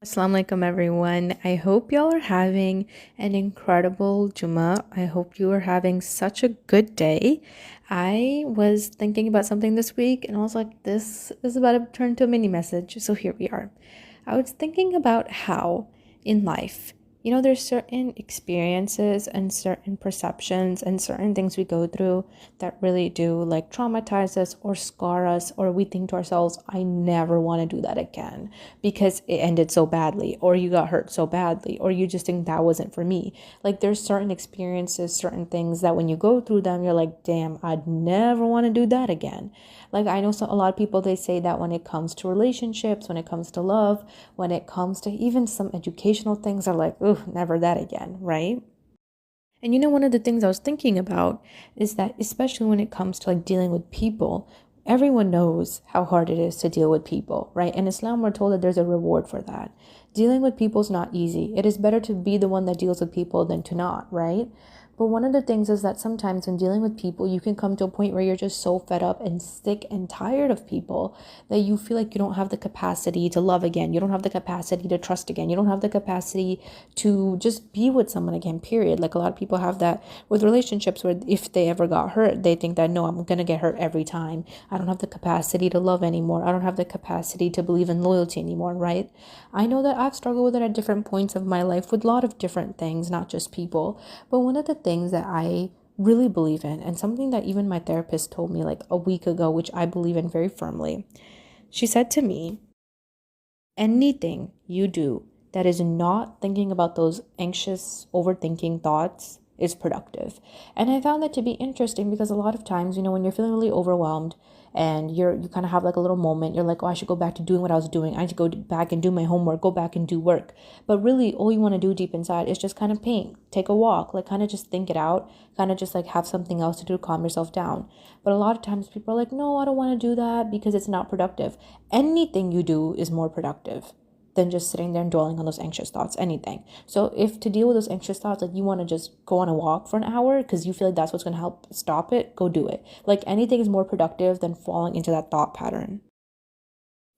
Assalamu everyone. I hope y'all are having an incredible Jummah. I hope you are having such a good day. I was thinking about something this week and I was like, this is about to turn to a mini message. So here we are. I was thinking about how in life, there's certain experiences and certain perceptions and certain things we go through that really do like traumatize us or scar us, or we think to ourselves, I never want to do that again because it ended so badly, or you got hurt so badly, or you just think that wasn't for me. Like there's certain experiences, certain things that when you go through them, you're like, damn, I'd never want to do that again. Like I know a lot of people, they say that when it comes to relationships, when it comes to love, when it comes to even some educational things, are like, ooh, never that again, right? And one of the things I was thinking about is that, especially when it comes to like dealing with people, everyone knows how hard it is to deal with people, right? In Islam, we're told that there's a reward for that. Dealing with people is not easy. It is better to be the one that deals with people than to not, right? But one of the things is that sometimes when dealing with people, you can come to a point where you're just so fed up and sick and tired of people that you feel like you don't have the capacity to love again. You don't have the capacity to trust again. You don't have the capacity to just be with someone again, period. Like a lot of people have that with relationships where if they ever got hurt, they think that, no, I'm going to get hurt every time. I don't have the capacity to love anymore. I don't have the capacity to believe in loyalty anymore, right? I know that I've struggled with it at different points of my life with a lot of different things, not just people. But one of the things that I really believe in, and something that even my therapist told me like a week ago, which I believe in very firmly, she said to me, anything you do that is not thinking about those anxious, overthinking thoughts is productive. And I found that to be interesting because a lot of times, when you're feeling really overwhelmed and you kind of have like a little moment, you're like, oh, I should go back to doing what I was doing. I should go back and do my homework, go back and do work. But really, all you want to do deep inside is just kind of paint, take a walk, like kind of just think it out, kind of just like have something else to do to calm yourself down. But a lot of times people are like, no, I don't want to do that because it's not productive. Anything you do is more productive than just sitting there and dwelling on those anxious thoughts, anything. So if to deal with those anxious thoughts, like you want to just go on a walk for an hour because you feel like that's what's going to help stop it, go do it. Like anything is more productive than falling into that thought pattern.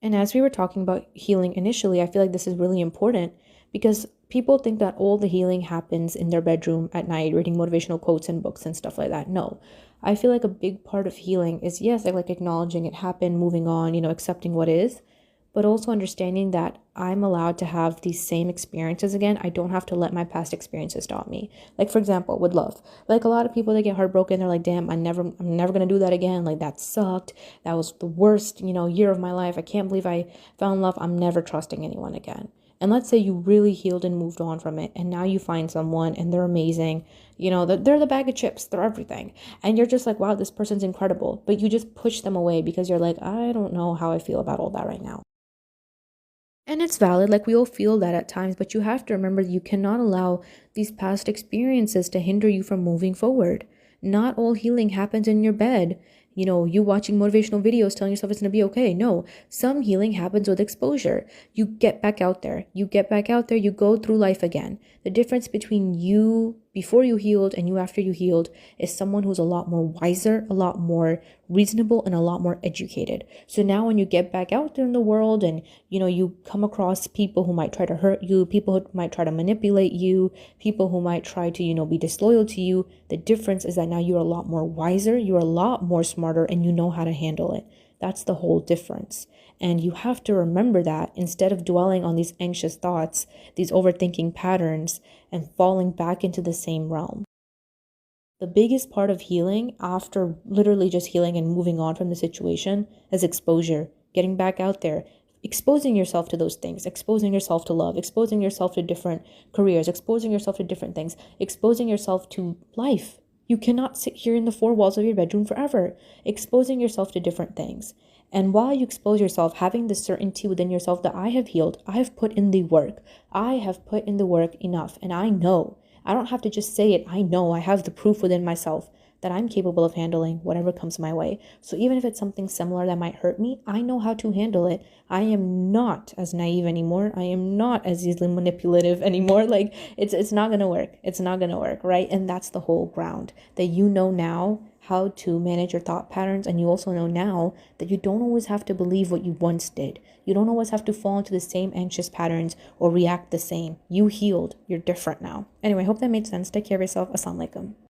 And as we were talking about healing initially, I feel like this is really important because people think that all the healing happens in their bedroom at night, reading motivational quotes and books and stuff like that. No. I feel like a big part of healing is, yes, like acknowledging it happened, moving on, accepting what is, but also understanding that I'm allowed to have these same experiences again. I don't have to let my past experiences stop me. Like, for example, with love. Like a lot of people, they get heartbroken. They're like, damn, I'm never going to do that again. Like that sucked. That was the worst, year of my life. I can't believe I found love. I'm never trusting anyone again. And let's say you really healed and moved on from it. And now you find someone and they're amazing. They're the bag of chips. They're everything. And you're just like, wow, this person's incredible. But you just push them away because you're like, I don't know how I feel about all that right now. And it's valid, like we all feel that at times, but you have to remember that you cannot allow these past experiences to hinder you from moving forward. Not all healing happens in your bed. You watching motivational videos telling yourself it's going to be okay. No, some healing happens with exposure. You get back out there. You get back out there. You go through life again. The difference between you before you healed and you after you healed is someone who's a lot more wiser, a lot more reasonable, and a lot more educated. So now when you get back out there in the world and, you come across people who might try to hurt you, people who might try to manipulate you, people who might try to, be disloyal to you, the difference is that now you're a lot more wiser, you're a lot more smarter, and you know how to handle it. That's the whole difference. And you have to remember that instead of dwelling on these anxious thoughts, these overthinking patterns, and falling back into the same realm. The biggest part of healing, after literally just healing and moving on from the situation, is exposure, getting back out there, exposing yourself to those things, exposing yourself to love, exposing yourself to different careers, exposing yourself to different things, exposing yourself to life. You cannot sit here in the four walls of your bedroom forever, exposing yourself to different things. And while you expose yourself, having the certainty within yourself that I have healed, I have put in the work. I have put in the work enough. And I know, I don't have to just say it. I know, I have the proof within myself that I'm capable of handling whatever comes my way. So even if it's something similar that might hurt me, I know how to handle it. I am not as naive anymore. I am not as easily manipulative anymore. Like it's not going to work. It's not going to work, right? And that's the whole ground, that now how to manage your thought patterns, and you also know now that you don't always have to believe what you once did. You don't always have to fall into the same anxious patterns or react the same. You healed. You're different now. Anyway, I hope that made sense. Take care of yourself. Assalamu alaikum.